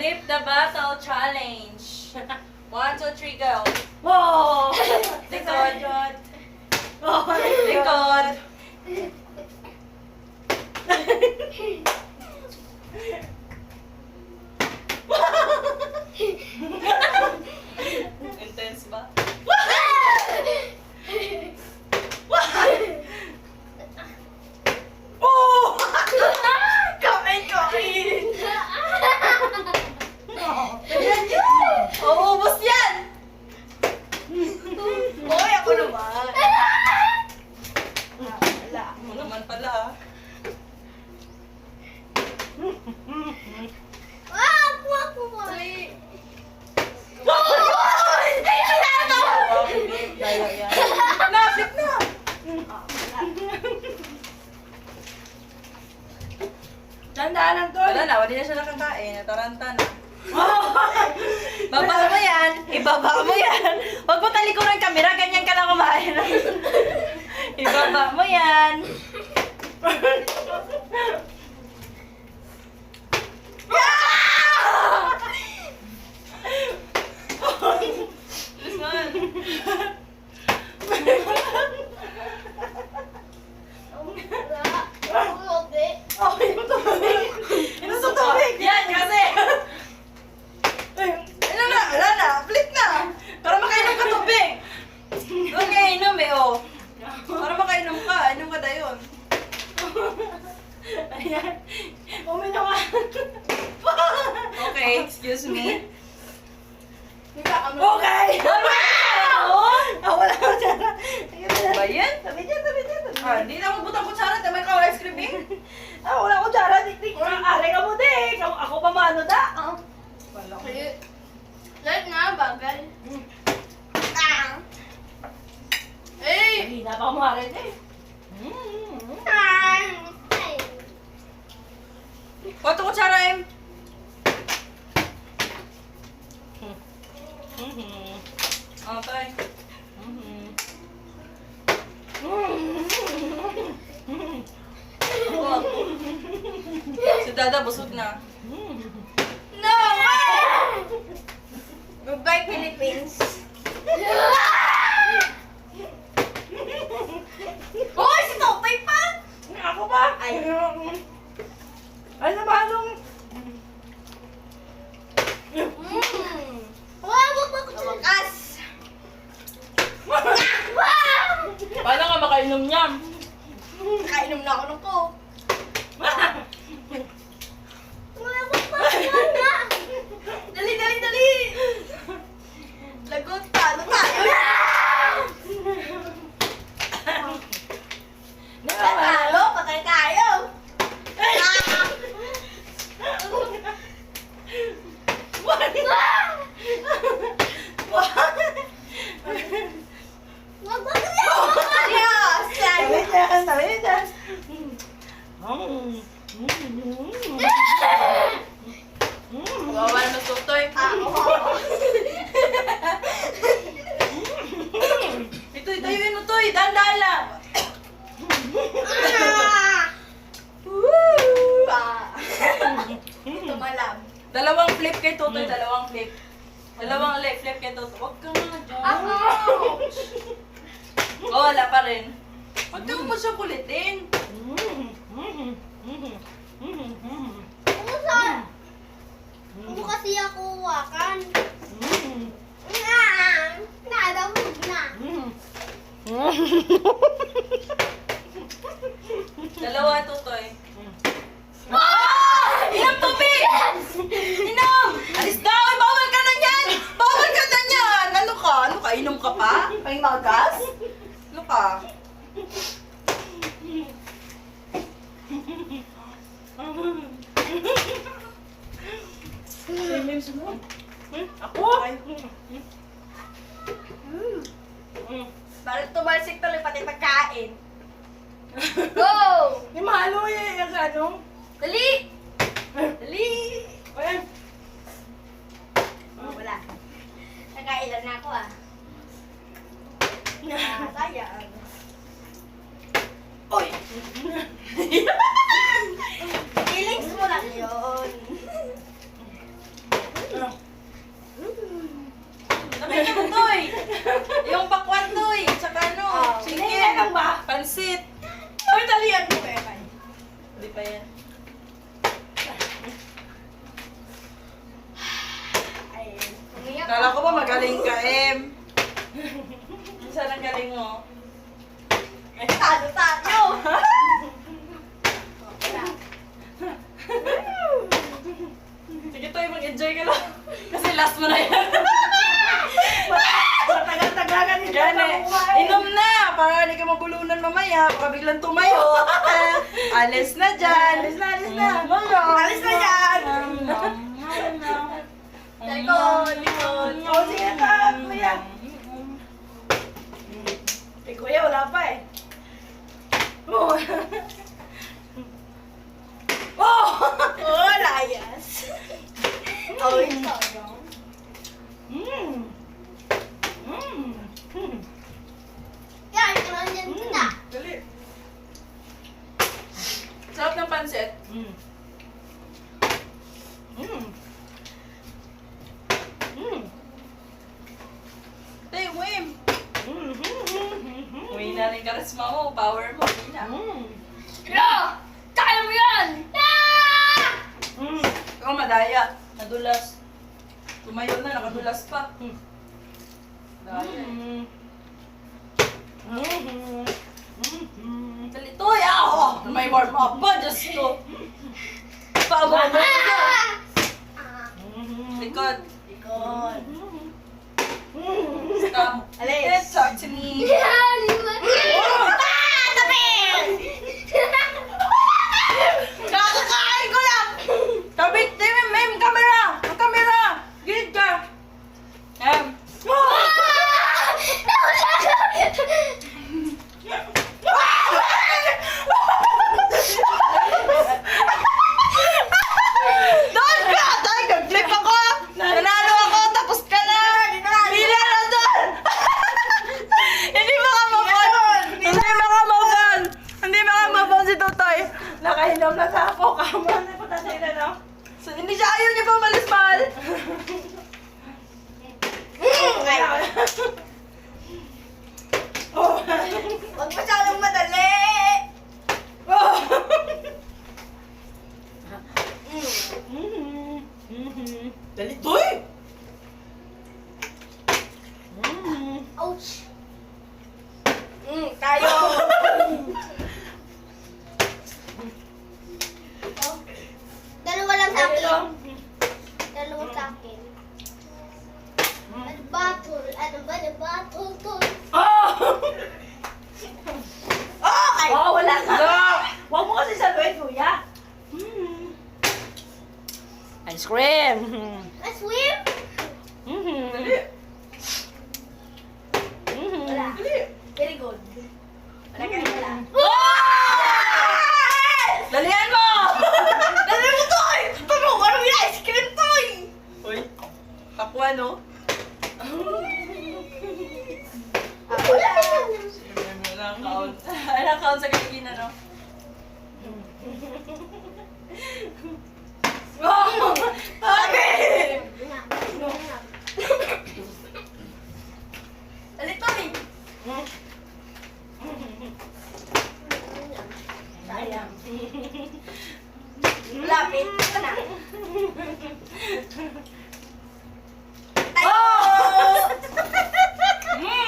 Skip the battle challenge. 1, 2, 3, go. Wow! Likod. Oh, Likod. Intense ba? Oh! Kain! Oo, ubos yan! Hoy, ako naman. Wala. Ano naman pala ah. Daya yan. Napit na! Tandaan to. Wala na, wala na siya nakakain. Nataranta na. Baba mo yan. Ibaba mo yan. Huwag mo talikuran kamera. Ganyan ka lang kumain. Ibaba mo yan. Bilis man. Oh, yung tubig. Yung sa tubig. Yan kasi. Ano na? Wala na. Flip na. Para makainom ka tubig. Huwag ka inom eh, oh. Para makainom ka. Inom ka na yun. Ayan. Uminom ka. Okay, excuse me. Okay! Wala ko dyan. Ba yan? Tabi dyan, tabi dyan. Ah, hindi na magbutang kutsara. Damay ka ice cream eh. Wala ko dyan. Are ka mo din. Ako pa mano da. Wala ko. Lahat nga, bagal. Hindi na pa kumari din. Kwato kutsara em. Oh, tay. Si Dada busog na. No! Goodbye, Philippines. Hoy, si Topay pa! Ako pa? Ay, nabalong. Wakas! Paano ka makainom niyan? Kainom na ako ng coke. Dali, dali, dali! Lagot, talo tayo! Talo, patay tayo! Yes! Tabi dyan, tabi dyan. Wawa na tutoy. Itoy, tayuin mo toy. Dahan-dahan lang. Tumalam. Dalawang flip kay Totoy, dalawang flip. Dalawang left flip kay Totoy. Huwag ka nga dyan. Oh, wala pa rin. Huwag ka mo siya kulitin. Ano kasi ako wakan? Nadamog na. Dalawa, Totoy. Inom tubig! Inom! Alis daw! Bawal ka na yan! Bawal ka na yan! Ano ka? Ano ka? Inom ka pa? Pangmagas? Ano ka? Ako? Bakit tumalsik tuloy pati pagkain? Go! Yung mahalo yung ano? Dali! Dali! Ayan. Oh, wala. Nagkailan na ako ah. Sayang. Oy! Feelings mo lang yun. Kala ko ba magaling ka, Em? Saan ang galing mo? Talo tayo! Sige tayo, mag-enjoy ka lang. Kasi last mo na yan. Matagal-tagalan hindi Yan na eh. kumain. Inom na, para hindi ka mabulunan mamaya. Baka biglang tumayo. Alis na dyan. Alis na, alis na. Alis na dyan! Likod, likod. O, sige ka, kuya. Eh, kuya, wala pa eh. Oh! Oh! Oh, layas. Oh, ito. Mm. Mm. Mm. Yan, kumain ko na. Dali. Sarap ng pansit. Mm. Mm. Mm. Tay, Wim. Mm. Uwi na rin karisma mo, power mo. Uwi na. Mm. Yeah! Kaya mo yan! Yeah! Mm. Ikaw madaya. Nadulas. Tumayo na, nakadulas pa. Mm. Daya. Mm. Mm. Mm. Dali to, yaw! May warm up pa, Diyos ko. Paabo mo na. Mm. Likod. Likod. Stop. Alis. Talk to me. Kakakain ko lang! Tabit, mem, camera! Ang camera! Gilid ka! Doon ka! Tayo, nag-flip ako! Nanalo ako, tapos ka na! Pila na doon! Hindi makamabon! Hindi makamabon! Hindi makamabon si Tutoy! Nakahinom na sa ako. Kama na patatay na, no? So, hindi siya ayaw niya pa umalis, mahal! Oh. Huwag masyadong madali! Oh. Mhm. Mhm. Dali, Toy! Mhm. Ouch! Tayo! Dalawa lang sa akin. Dalawa sa akin. Ano battle? Ano ba na battle to? Oh! Oh! Ay! Oh, wala ka. No! Huwag mo kasi saluhin, kuya. Mhm. Ice cream. A swim? Mhm. Dali! Mhm. Wala. Dali! Very good. Wala ka rin wala. Dalihan mo! Dali mo to eh! Paano? Ano yung ice cream to eh? Uy, takwa, no? Ako lang. Ilang count. Ilang count sa kaligina, no? Oh! Okay! Dali, Toy! Sayang. Lapit. Ito na. Tayo!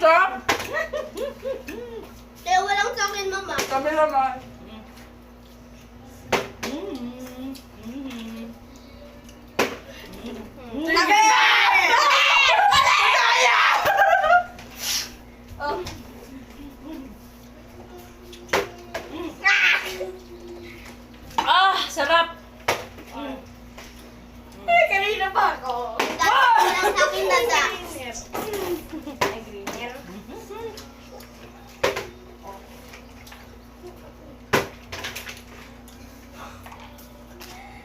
Sarap! Kaya walang sa akin, mama. Kami naman. Mhm. Mhm. Laki! Oh. Ah! Sarap! Kanina pa ako. Walang sa akin, dada.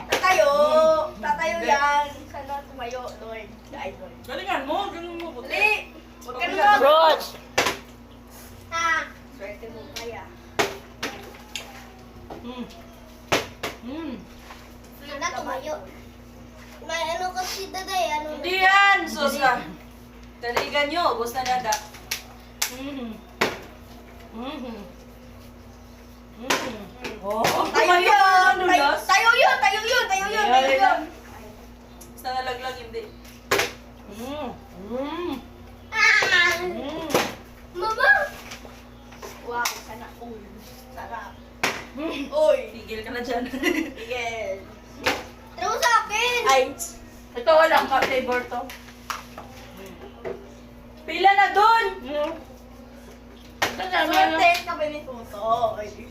Tatayo! Tatayo yan! Sana tumayo, Lord. Ay, Lord. Galingan mo, galingan mo. Dali! Huwag ka na Fruits. Ha? Swerte mo kaya. Mm. Mm. Sana tumayo. May ano kasi daday, ano? Hindi yan! Sus ka! Taligan nyo, ubos na nada. Mhm. Mhm. Mhm. Oh. Tayo Tumayo, yun! nadulas. Tayo yun! Tayo yun! Tayo yun! Tayo yun! Basta nalaglag, hindi. Mm. Lights. Ito, walang ka flavor to. Pila na dun! Ito na, meron. Swerte kami ni Tutoy.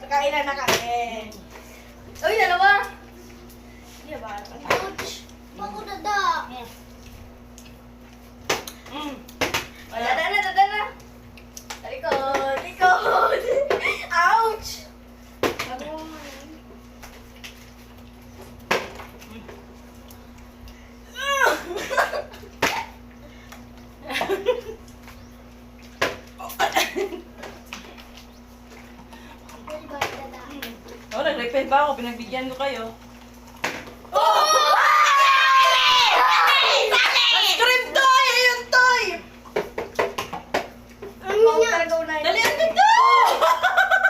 Kailan na kami. Uy, dalawa. Hindi ba? Ouch! Pagkudada! Dada na. Likod. Ouch! Oh, nag-refill pa ako. Pinagbigyan ko kayo. Ice cream toy! Ayun, toy! Wow, talaga unay. Dali, ang ganda!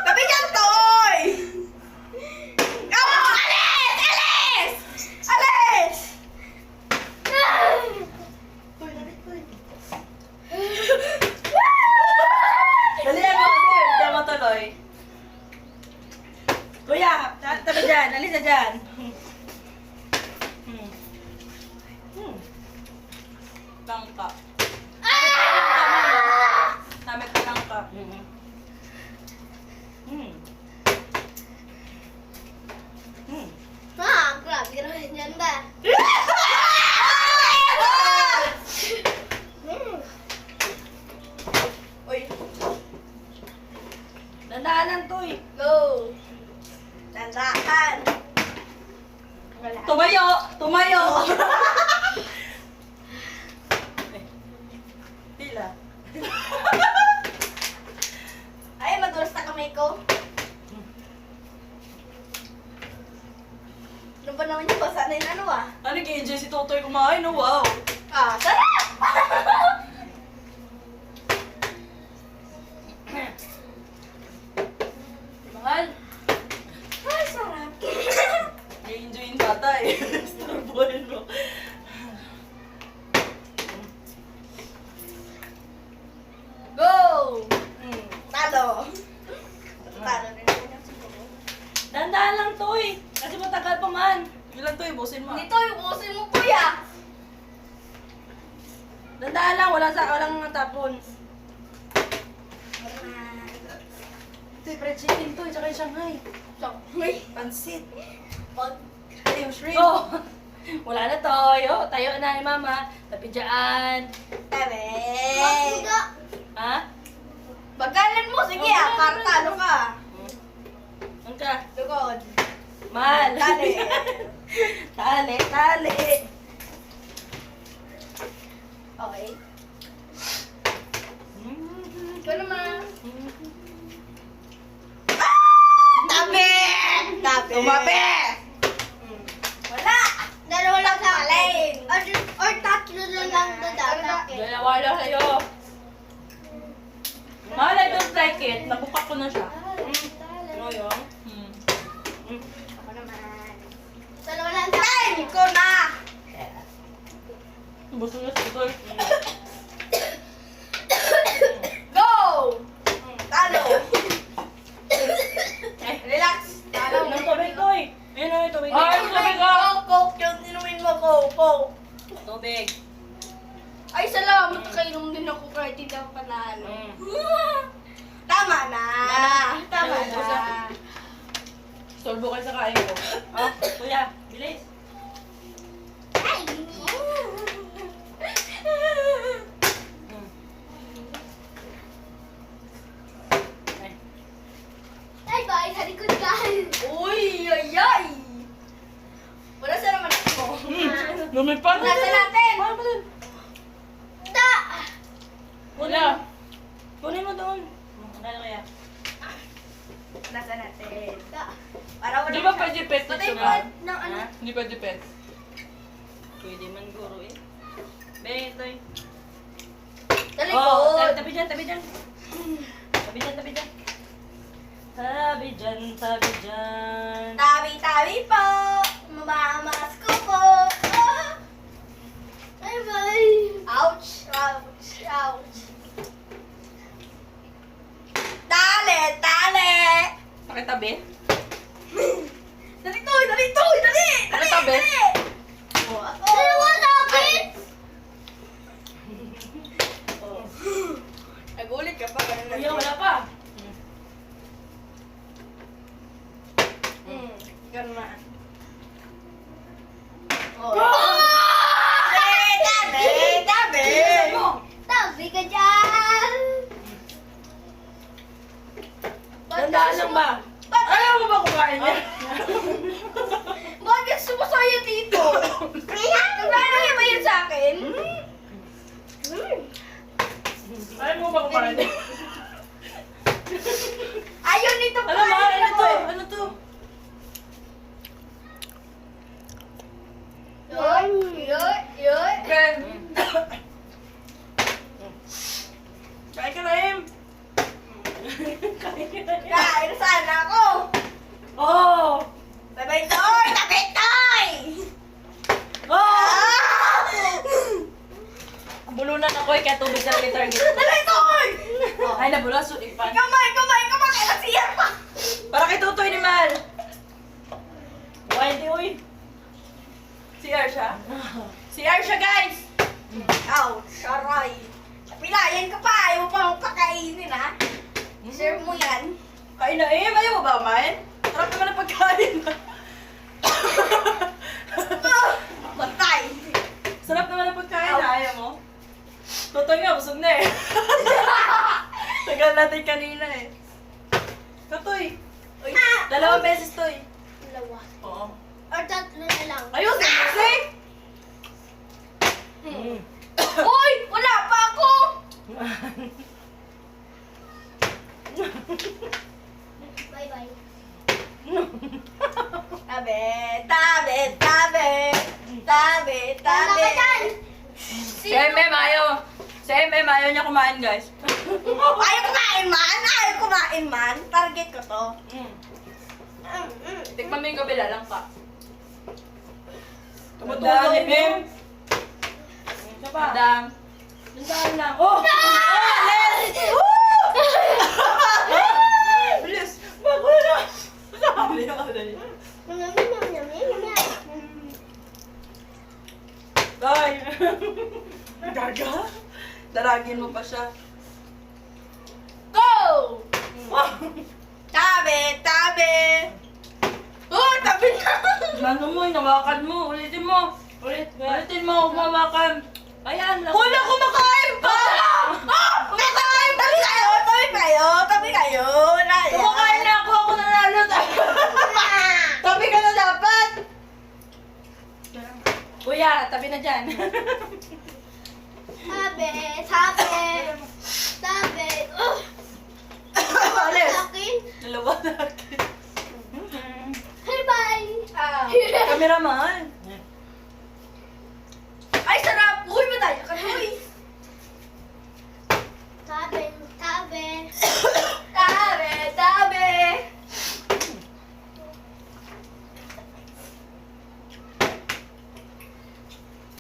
Tabi dyan, Toy! Oh, Alis! Dali, ano kasi? Diyan matuloy. Kuya, tabi dyan. Alis na dyan. Langka. Namit ka langka. Ah, grabe ka naman dyan ba? Uy. Dandanan, Toy. Go. Dandaan. Wala. Tumayo! Pila. Ay, madulas na kamay ko. Ano ba naman yung basa na yung ano ah? Ano, nag-enjoy si Totoy kumain, oh, wow! Ah, sarap! Mahal, Ay, sarap. nag-enjoy yung tatay. Starbuhin mo. Go! Talo. Talo na naman yung siguro. Dandahan lang, Toy! Kasi matagal pa man. Ilan, Toy? Busin mo. Dito, ubusin mo, kuya. Dandahan lang, walang natapon. Ito yung fried chicken, Toy, tsaka yung Shanghai. May Pansit. pag... Ay, yung shrimp. Oh! Wala na, Toy. Oh, tayo na ni Mama. Tapi dyan. Ebe. Pagkuda! Ha? Bagalan mo, sige ah. Kartalo ka. Ang ka? Lugod. Mahal. Tali. Tali. Okay. Ito naman. Tabi! Tumabi! Wala! Dalawa lang sa Alin? akin. Or tatlo na lang dada sa akin. Dalawa lang sa'yo. Mahal, I don't like it. Nabuka ko na siya. Ano yun? Ako naman. Dalawa lang sa akin. Time ko na! Gusto na si Toy. Go! Talo! Relax. Talo. Ng tubig, Toy. Ayun o, tubig. Ay, tubig ka! Coke, yung inumin mo, Coke. Tubig. Ay, salamat. Kainom din ako kahit hindi ako panalo. Tama na. Tama na. Sorbo kayo sa kain ko. Ah, kuya, bilis. Ay! Ay, bye! Sa likod ka! Uy, ay. Wala sa naman ako. Lumipad na. Nasa natin. Paano ba dun? Da! Wala. Kunin mo doon. Ano kaya? Nasa natin. Da! Para wala Di ba pwede pet Patay dito po na? ng ano. Ha? Hindi pwede pet. Pwede man guro eh. Betoy. Talikod. Oh, tabi dyan. Tabi dyan. Tabi dyan. Tabi-tabi po. Mamamas ko po. Ah. Ay, bye! Ouch. Dali. Pakitabi. Dali. Pakitabi. pa kumain. Ayaw nito Ano ba? pakainin Ano ako to? eh. Ano to? Yun, yun, yun. Okay. Kain ka na, Em. Kain sana ako. Oh! Tabay toy! Tabay toy! Oh! Bulunan ako eh, kaya tubig na target. Tabay toy! Ay, nabulas, ipan. Kamay, kamay, kamay! Kaya siya pa! Para kay Tutoy ni Mal. Why di, uy? Si Arsha? Si Arsha, guys! Ow, saray. Pilayan ka pa, ayaw mo pa akong kakainin ha. Serve mo yan. Kain na, Em. Ayaw mo ba, man? Sarap naman ang pagkain. Matay. Sarap naman ang pagkain, ha? Ayaw mo? Tutoy nga, busog na eh. Tagal natin kanina eh. Katoy. Uy, Dalawang beses to eh. Dalawa. Oo. Or tatlo na lang. Ayun, kasi! Uy, wala pa ako. Bye-bye. Tabi, tabi, tabi. Tabi, Wala tabi. ka dyan! Si MM ayaw. Si MM ayaw niya kumain, guys. Ayaw kumain man, ayaw kumain man. Target ko to. Tikman mo yung kabila lang pa. Tumutuloy Madami, mo. Bim. Isa pa. Madam. Sandaan lang. Oh! Alis! Bilis! Bago na! Dali, dali. Yum, yum, yum, yum, yum, yum. Bye! Gaga? Daragin mo pa siya. Go! Wow! Tabi, tabi. Oh, tabi na. Ano mo, hinawakan mo. Ulitin mo. Ulitin mo, humawakan. Ayan lang. Wala, kumakain pa! Kumakain! Tabi kayo, tabi kayo, tabi kayo. Wala yan. Kumakain na ako, ako nanalo. Tabi ka na dapat. Kuya, tabi na dyan. Tabi, tabi. Tabi. Oh! Alis. Sa akin. Dalawa na akin. Bye-bye. Ah. Cameraman. Ay, sarap. Uy, madaya ka. Uy. Tabi, tabi.